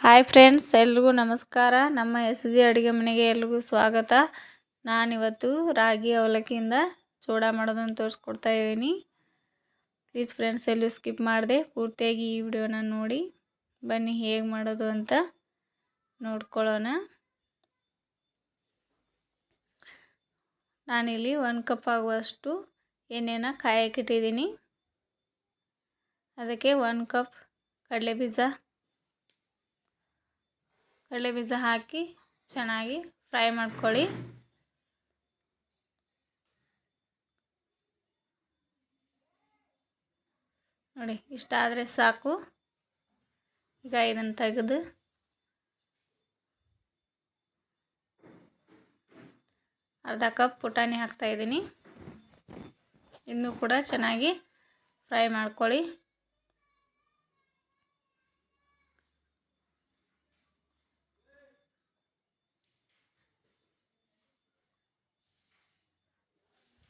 Hi friends, ಎಲ್ರಿಗೂ ನಮಸ್ಕಾರ. ನಮ್ಮ SG ಅಡುಗೆ ಮನೆಗೆ ಎಲ್ರಿಗೂ ಸ್ವಾಗತ. ನಾನಿವತ್ತು ರಾಗಿ ಅವಲಕ್ಕಿಯಿಂದ ಚೂಡ ಮಾಡೋದನ್ನು ತೋರಿಸ್ಕೊಡ್ತಾ ಇದ್ದೀನಿ. ಪ್ಲೀಸ್ ಫ್ರೆಂಡ್ಸ್, ಎಲ್ಲೂ ಸ್ಕಿಪ್ ಮಾಡದೆ ಪೂರ್ತಿಯಾಗಿ ಈ ವಿಡಿಯೋನ ನೋಡಿ. ಬನ್ನಿ ಹೇಗೆ ಮಾಡೋದು ಅಂತ ನೋಡ್ಕೊಳ್ಳೋಣ. ನಾನಿಲ್ಲಿ 1 ಕಪ್ ಆಗುವಷ್ಟು ಎಣ್ಣೆನ ಕಾಯಕ್ಕಿಟ್ಟಿದ್ದೀನಿ. ಅದಕ್ಕೆ 1 ಕಪ್ ಕಡಲೆಬೀಜ ಹಾಕಿ ಚೆನ್ನಾಗಿ ಫ್ರೈ ಮಾಡ್ಕೊಳ್ಳಿ. ನೋಡಿ, ಇಷ್ಟ ಆದರೆ ಸಾಕು. ಈಗ ಇದನ್ನು ತೆಗೆದು ಅರ್ಧ ಕಪ್ ಪುಟಾಣಿ ಹಾಕ್ತಾ ಇದ್ದೀನಿ. ಇನ್ನೂ ಕೂಡ ಚೆನ್ನಾಗಿ ಫ್ರೈ ಮಾಡ್ಕೊಳ್ಳಿ.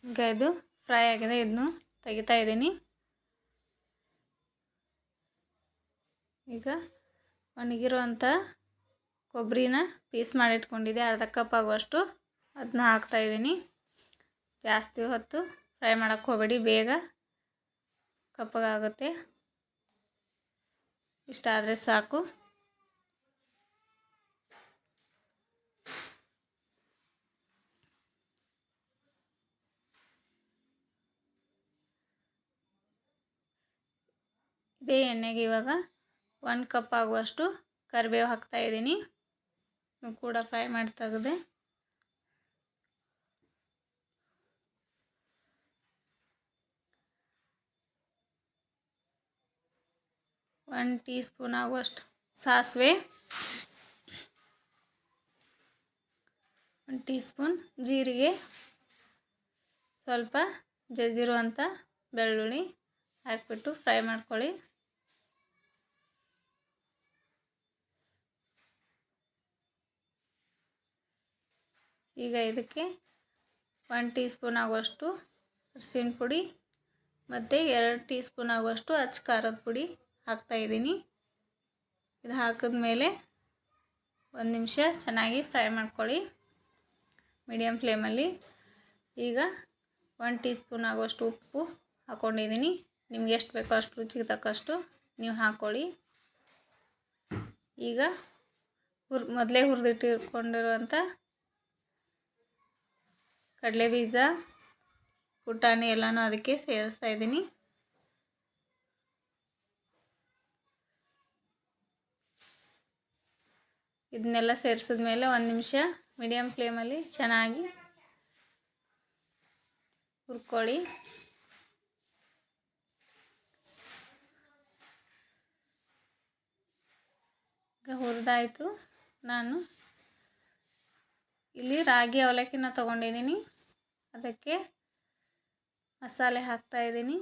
ಈಗ ಇದು ಫ್ರೈ ಆಗಿದೆ, ಇದನ್ನು ತೆಗಿತಾ ಇದ್ದೀನಿ. ಈಗ ಒಣಗಿರುವಂಥ ಕೊಬ್ಬರಿನ ಪೀಸ್ ಮಾಡಿಟ್ಕೊಂಡಿದ್ದೆ, ಅರ್ಧ ಕಪ್ ಆಗುವಷ್ಟು ಅದನ್ನ ಹಾಕ್ತಾ ಇದ್ದೀನಿ. ಜಾಸ್ತಿ ಹೊತ್ತು ಫ್ರೈ ಮಾಡೋಕ್ಕೆ ಹೋಗಬೇಡಿ, ಬೇಗ ಕಪ್ಪಗಾಗುತ್ತೆ. ಇಷ್ಟ ಆದರೆ ಸಾಕು. ಇದೇ ಎಣ್ಣೆಗೆ ಇವಾಗ 1 ಕಪ್ ಆಗುವಷ್ಟು ಕರಿಬೇವು ಹಾಕ್ತಾ ಇದ್ದೀನಿ. ಇದು ಕೂಡ ಫ್ರೈ ಮಾಡಿ ತೆಗೆದೆ. ಒಂದು ಟೀ ಸ್ಪೂನ್ ಆಗುವಷ್ಟು ಸಾಸಿವೆ, 1 ಟೀ ಸ್ಪೂನ್ ಜೀರಿಗೆ, ಸ್ವಲ್ಪ ಜಜ್ಜಿರುವಂಥ ಬೆಳ್ಳುಳ್ಳಿ ಹಾಕಿಬಿಟ್ಟು ಫ್ರೈ ಮಾಡ್ಕೊಳ್ಳಿ. ಈಗ ಇದಕ್ಕೆ 1 ಟೀ ಸ್ಪೂನ್ ಆಗುವಷ್ಟು ಅರಿಶಿನ ಪುಡಿ ಮತ್ತು 2 ಟೀ ಸ್ಪೂನ್ ಆಗುವಷ್ಟು ಅಚ್ಚ ಖಾರದ ಪುಡಿ ಹಾಕ್ತಾಯಿದ್ದೀನಿ. ಇದು ಹಾಕಿದ್ಮೇಲೆ 1 ನಿಮಿಷ ಚೆನ್ನಾಗಿ ಫ್ರೈ ಮಾಡ್ಕೊಳ್ಳಿ ಮೀಡಿಯಮ್ ಫ್ಲೇಮಲ್ಲಿ. ಈಗ 1 ಟೀ ಸ್ಪೂನ್ ಆಗುವಷ್ಟು ಉಪ್ಪು ಹಾಕ್ಕೊಂಡಿದ್ದೀನಿ. ನಿಮ್ಗೆ ಎಷ್ಟು ಬೇಕೋ ಅಷ್ಟು ರುಚಿಗೆ ತಕ್ಕಷ್ಟು ನೀವು ಹಾಕ್ಕೊಳ್ಳಿ. ಈಗ ಮೊದಲೇ ಹುರಿದಿಟ್ಟಿಟ್ಕೊಂಡಿರುವಂಥ ಕಡಲೆಬೀಜ, ಪುಟಾಣಿ ಎಲ್ಲನೂ ಅದಕ್ಕೆ ಸೇರಿಸ್ತಾ ಇದ್ದೀನಿ. ಇದನ್ನೆಲ್ಲ ಸೇರಿಸಿದ್ಮೇಲೆ 1 ನಿಮಿಷ ಮೀಡಿಯಮ್ ಫ್ಲೇಮಲ್ಲಿ ಚೆನ್ನಾಗಿ ಹುರ್ಕೊಳ್ಳಿ. ಈಗ ಹುರಿದಾಯಿತು. ನಾನು ಇಲ್ಲಿ ರಾಗಿ ಅವಲಕ್ಕಿನ ತೊಗೊಂಡಿದ್ದೀನಿ, ಅದಕ್ಕೆ ಮಸಾಲೆ ಹಾಕ್ತಾ ಇದ್ದೀನಿ.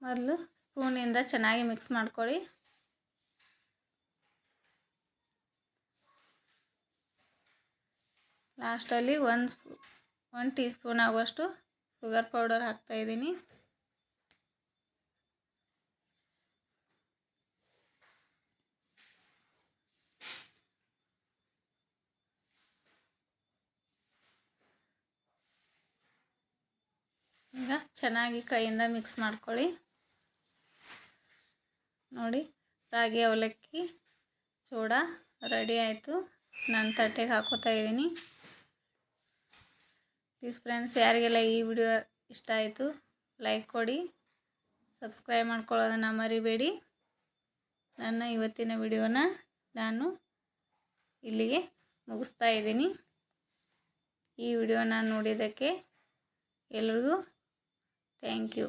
ಮೊದಲು ಸ್ಪೂನಿಂದ ಚೆನ್ನಾಗಿ ಮಿಕ್ಸ್ ಮಾಡ್ಕೊಳ್ಳಿ. ಲಾಸ್ಟಲ್ಲಿ 1 ಟೀ ಸ್ಪೂನ್ ಆಗುವಷ್ಟು ಶುಗರ್ ಪೌಡರ್ ಹಾಕ್ತಾ ಇದ್ದೀನಿ. ಈಗ ಚೆನ್ನಾಗಿ ಕೈಯಿಂದ ಮಿಕ್ಸ್ ಮಾಡ್ಕೊಳ್ಳಿ. ನೋಡಿ, ರಾಗಿ ಅವಲಕ್ಕಿ ಚೂಡ ರೆಡಿ ಆಯಿತು. ನಾನು ತಟ್ಟೆಗೆ ಹಾಕೋತಾ ಇದ್ದೀನಿ. ಪ್ಲೀಸ್ ಫ್ರೆಂಡ್ಸ್, ಯಾರಿಗೆಲ್ಲ ಈ ವಿಡಿಯೋ ಇಷ್ಟ ಆಯಿತು ಲೈಕ್ ಕೊಡಿ, ಸಬ್ಸ್ಕ್ರೈಬ್ ಮಾಡ್ಕೊಳ್ಳೋದನ್ನು ಮರಿಬೇಡಿ. ನನ್ನ ಇವತ್ತಿನ ವಿಡಿಯೋನ ನಾನು ಇಲ್ಲಿಗೆ ಮುಗಿಸ್ತಾ ಇದ್ದೀನಿ. ಈ ವಿಡಿಯೋನ ನೋಡಿದ್ದಕ್ಕೆ ಎಲ್ರಿಗೂ ಥ್ಯಾಂಕ್ ಯು.